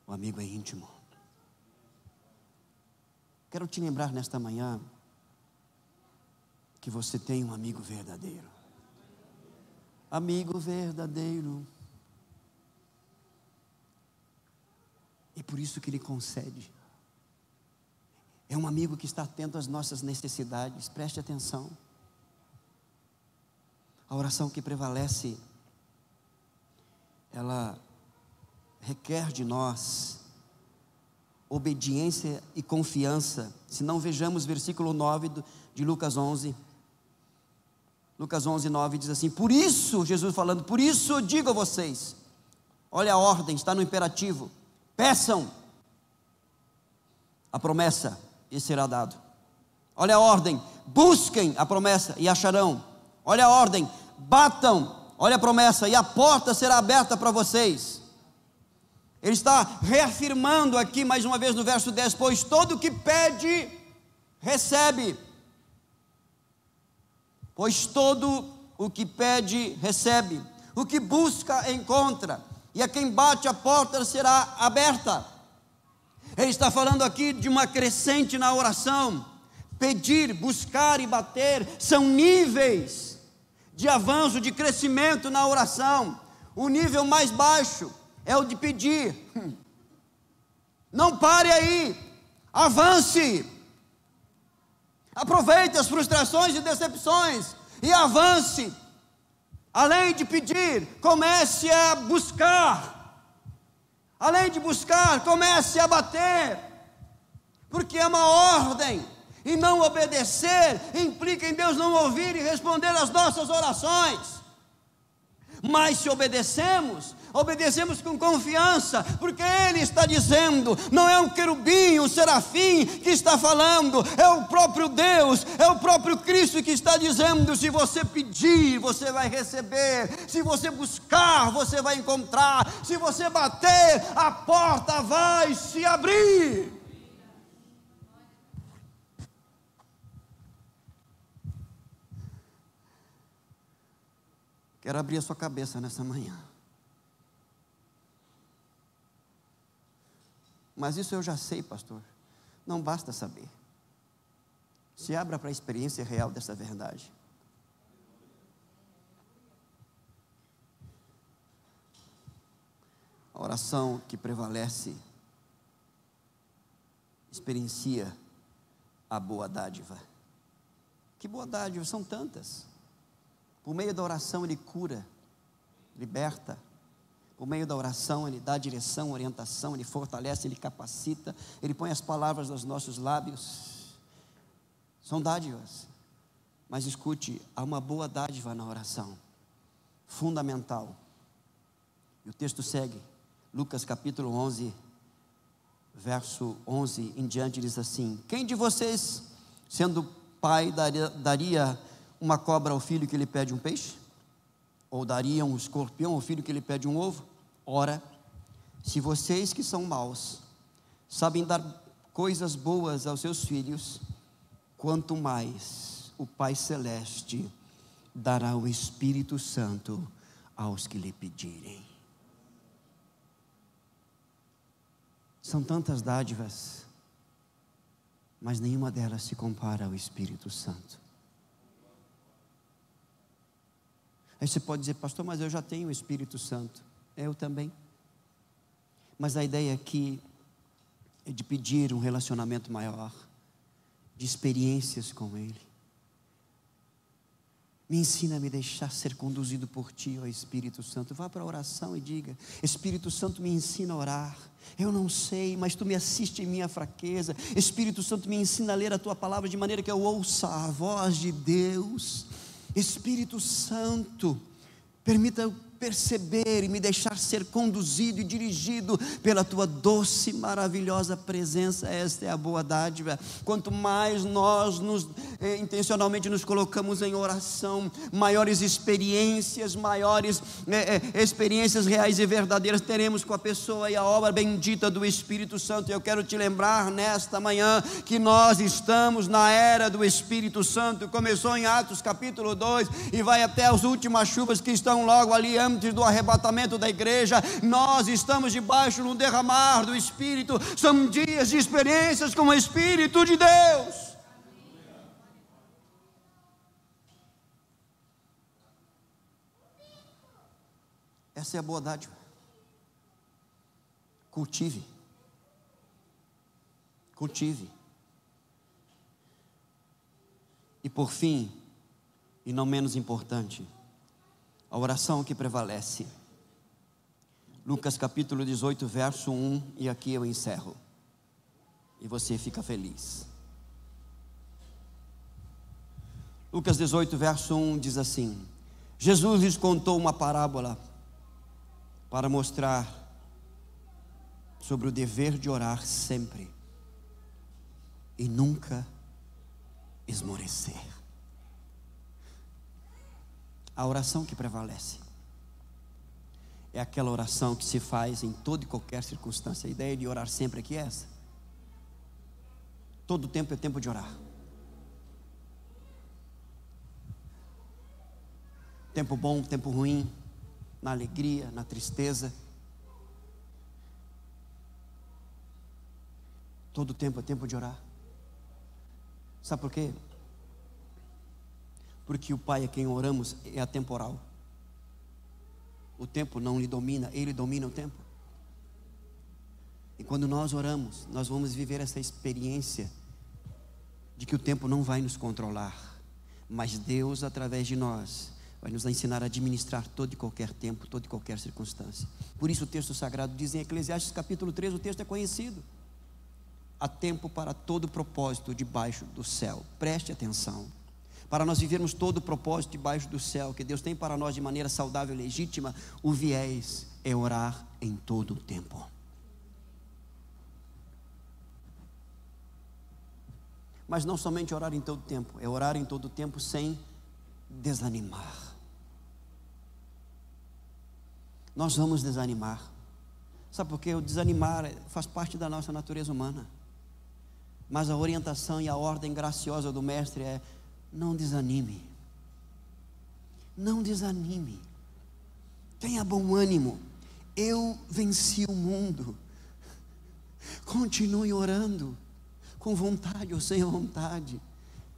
O amigo é íntimo. Quero te lembrar nesta manhã que você tem um amigo verdadeiro. Amigo verdadeiro. E por isso que Ele concede. É um amigo que está atento às nossas necessidades. Preste atenção. A oração que prevalece, ela requer de nós obediência e confiança. Se não, vejamos versículo 9 de Lucas 11. Lucas 11, 9 diz assim: por isso, Jesus falando, por isso eu digo a vocês, olha a ordem, está no imperativo: peçam a promessa e será dado. Olha a ordem: busquem a promessa e acharão. Olha a ordem: batam, olha a promessa, e a porta será aberta para vocês. Ele está reafirmando aqui mais uma vez no verso 10: pois todo o que pede, recebe. Pois todo o que pede, recebe. O que busca, encontra. E a quem bate, a porta será aberta. Ele está falando aqui de uma crescente na oração. Pedir, buscar e bater são níveis de avanço, de crescimento na oração. O nível mais baixo é o de pedir. Não pare aí, avance. Aproveite as frustrações e decepções e avance. Além de pedir, comece a buscar. Além de buscar, comece a bater. Porque é uma ordem. E não obedecer implica em Deus não ouvir e responder às nossas orações. Mas se obedecemos com confiança, porque Ele está dizendo, não é um querubim, um serafim que está falando, é o próprio Deus, é o próprio Cristo que está dizendo: se você pedir, você vai receber, se você buscar, você vai encontrar, se você bater, a porta vai se abrir. Quero abrir a sua cabeça nessa manhã. Mas isso eu já sei, pastor. Não basta saber. Se abra para a experiência real dessa verdade. A oração que prevalece experiencia a boa dádiva. Que boa dádiva, são tantas. Por meio da oração Ele cura, liberta. Por meio da oração Ele dá direção, orientação, Ele fortalece, Ele capacita, Ele põe as palavras nos nossos lábios. São dádivas. Mas escute, há uma boa dádiva na oração, fundamental. E o texto segue, Lucas capítulo 11, verso 11 em diante, diz assim: quem de vocês, sendo pai, daria uma cobra ao filho que lhe pede um peixe? Ou daria um escorpião ao filho que lhe pede um ovo? Ora, se vocês que são maus sabem dar coisas boas aos seus filhos, quanto mais o Pai Celeste dará o Espírito Santo aos que lhe pedirem. São tantas dádivas, mas nenhuma delas se compara ao Espírito Santo. Aí você pode dizer: pastor, mas eu já tenho o Espírito Santo. Eu também. Mas a ideia aqui é de pedir um relacionamento maior, de experiências com Ele. Me ensina a me deixar ser conduzido por Ti, ó Espírito Santo. Vá para a oração e diga: Espírito Santo, me ensina a orar. Eu não sei, mas Tu me assiste em minha fraqueza. Espírito Santo, me ensina a ler a Tua palavra de maneira que eu ouça a voz de Deus. Espírito Santo, permita eu perceber e me deixar ser conduzido e dirigido pela Tua doce e maravilhosa presença. Esta é a boa dádiva. Quanto mais nós intencionalmente nos colocamos em oração, maiores experiências reais e verdadeiras teremos com a pessoa e a obra bendita do Espírito Santo. Eu quero te lembrar nesta manhã que nós estamos na era do Espírito Santo. Começou em Atos capítulo 2 e vai até as últimas chuvas que estão logo ali antes do arrebatamento da igreja. Nós estamos debaixo do derramar do Espírito. São dias de experiências com o Espírito de Deus. Essa é a boa dádiva. Cultive. E por fim, e não menos importante, a oração que prevalece. Lucas capítulo 18, verso 1, e aqui eu encerro. E você fica feliz. Lucas 18, verso 1 diz assim: Jesus lhes contou uma parábola para mostrar sobre o dever de orar sempre e nunca esmorecer. A oração que prevalece é aquela oração que se faz em toda e qualquer circunstância. A ideia de orar sempre aqui é essa. Todo tempo é tempo de orar. Tempo bom, tempo ruim, na alegria, na tristeza. Todo tempo é tempo de orar. Sabe por quê? Porque o Pai a quem oramos é atemporal. O tempo não lhe domina, Ele domina o tempo. E quando nós oramos, nós vamos viver essa experiência de que o tempo não vai nos controlar, mas Deus, através de nós, vai nos ensinar a administrar todo e qualquer tempo, toda e qualquer circunstância. Por isso o texto sagrado diz em Eclesiastes capítulo 3, o texto é conhecido: há tempo para todo propósito debaixo do céu. Preste atenção. Para nós vivermos todo o propósito debaixo do céu que Deus tem para nós de maneira saudável e legítima, o viés é orar em todo o tempo. Mas não somente orar em todo o tempo, é orar em todo o tempo sem desanimar. Nós vamos desanimar. Sabe por quê? O desanimar faz parte da nossa natureza humana. Mas a orientação e a ordem graciosa do Mestre é: não desanime. Não desanime. Tenha bom ânimo. Eu venci o mundo. Continue orando, com vontade ou sem vontade.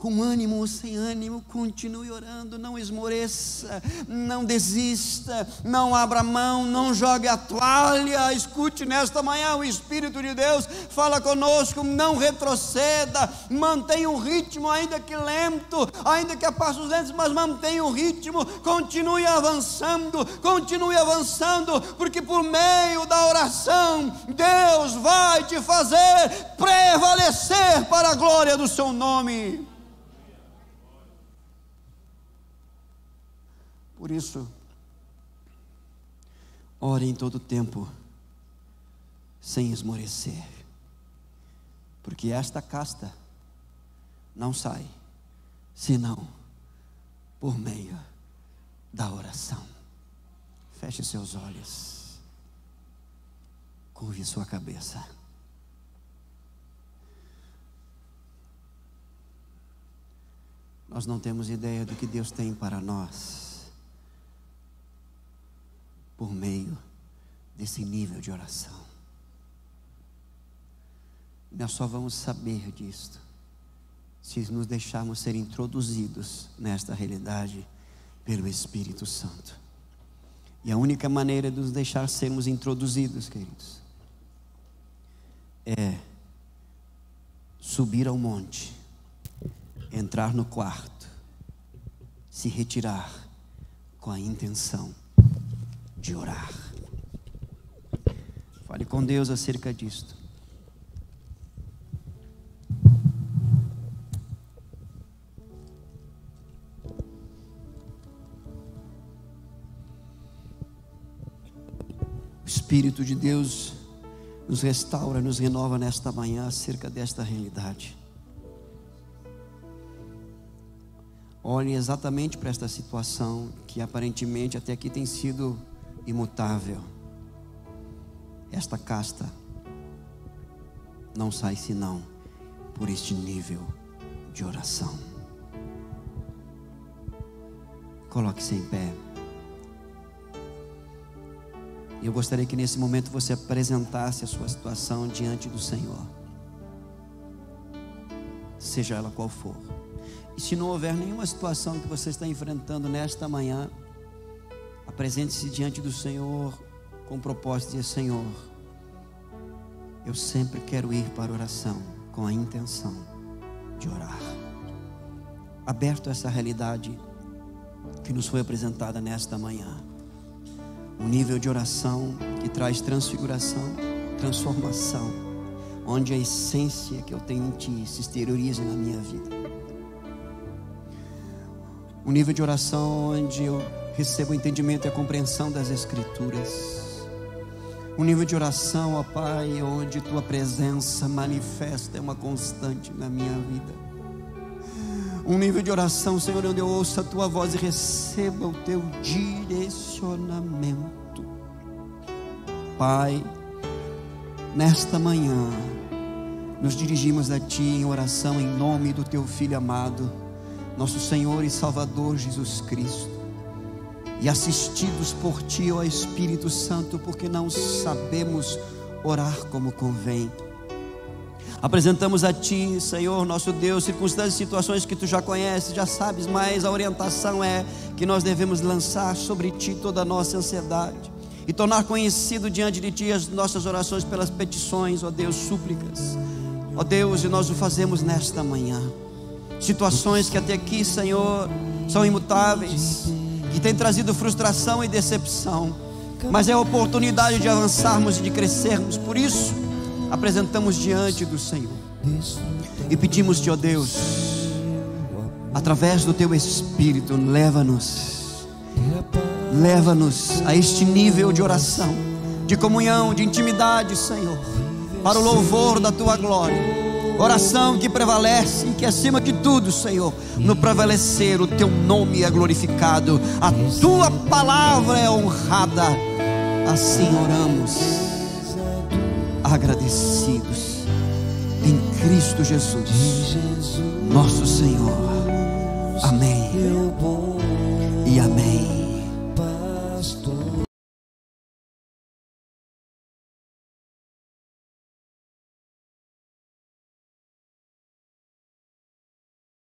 com ânimo ou sem ânimo, continue orando, não esmoreça, não desista, não abra mão, não jogue a toalha. Escute nesta manhã, o Espírito de Deus fala conosco, não retroceda, mantenha um ritmo, ainda que lento, ainda que a passos lentos, mas mantenha um ritmo, continue avançando, porque por meio da oração, Deus vai te fazer prevalecer para a glória do seu nome. Por isso, ore em todo tempo, sem esmorecer, porque esta casta não sai, senão por meio da oração. Feche seus olhos, curve sua cabeça. Nós não temos ideia do que Deus tem para nós por meio desse nível de oração. Nós só vamos saber disto se nos deixarmos ser introduzidos nesta realidade pelo Espírito Santo. E a única maneira de nos deixar sermos introduzidos, queridos, é subir ao monte, entrar no quarto, se retirar com a intenção de orar. Fale com Deus acerca disto. O Espírito de Deus nos restaura, nos renova nesta manhã acerca desta realidade. Olhe exatamente para esta situação que aparentemente até aqui tem sido imutável. Esta casta não sai senão por este nível de oração. Coloque-se em pé. Eu gostaria que nesse momento você apresentasse a sua situação diante do Senhor, seja ela qual for. E se não houver nenhuma situação que você está enfrentando nesta manhã, apresente-se diante do Senhor com o propósito de dizer: Senhor, eu sempre quero ir para a oração com a intenção de orar. Aberto a essa realidade que nos foi apresentada nesta manhã, um nível de oração que traz transfiguração, transformação, onde a essência que eu tenho em Ti se exterioriza na minha vida. Um nível de oração onde eu recebo o entendimento e a compreensão das Escrituras. Um nível de oração, ó Pai, onde Tua presença manifesta, é uma constante na minha vida. Um nível de oração, Senhor, onde eu ouço a Tua voz e receba o Teu direcionamento. Pai, nesta manhã, nos dirigimos a Ti em oração em nome do Teu Filho amado, nosso Senhor e Salvador Jesus Cristo, e assistidos por Ti, ó Espírito Santo, porque não sabemos orar como convém. Apresentamos a Ti, Senhor, nosso Deus, circunstâncias e situações que Tu já conheces, já sabes, mas a orientação é que nós devemos lançar sobre Ti toda a nossa ansiedade e tornar conhecido diante de Ti as nossas orações pelas petições, ó Deus, súplicas, ó Deus, e nós o fazemos nesta manhã. Situações que até aqui, Senhor, são imutáveis, que têm trazido frustração e decepção, mas é a oportunidade de avançarmos e de crescermos. Por isso, apresentamos diante do Senhor e pedimos-te, ó Deus, através do Teu Espírito, leva-nos a este nível de oração, de comunhão, de intimidade, Senhor, para o louvor da Tua glória. Oração que prevalece e que acima de tudo, Senhor, no prevalecer o Teu nome é glorificado, a Tua palavra é honrada. Assim oramos, agradecidos em Cristo Jesus, nosso Senhor. Amém e amém.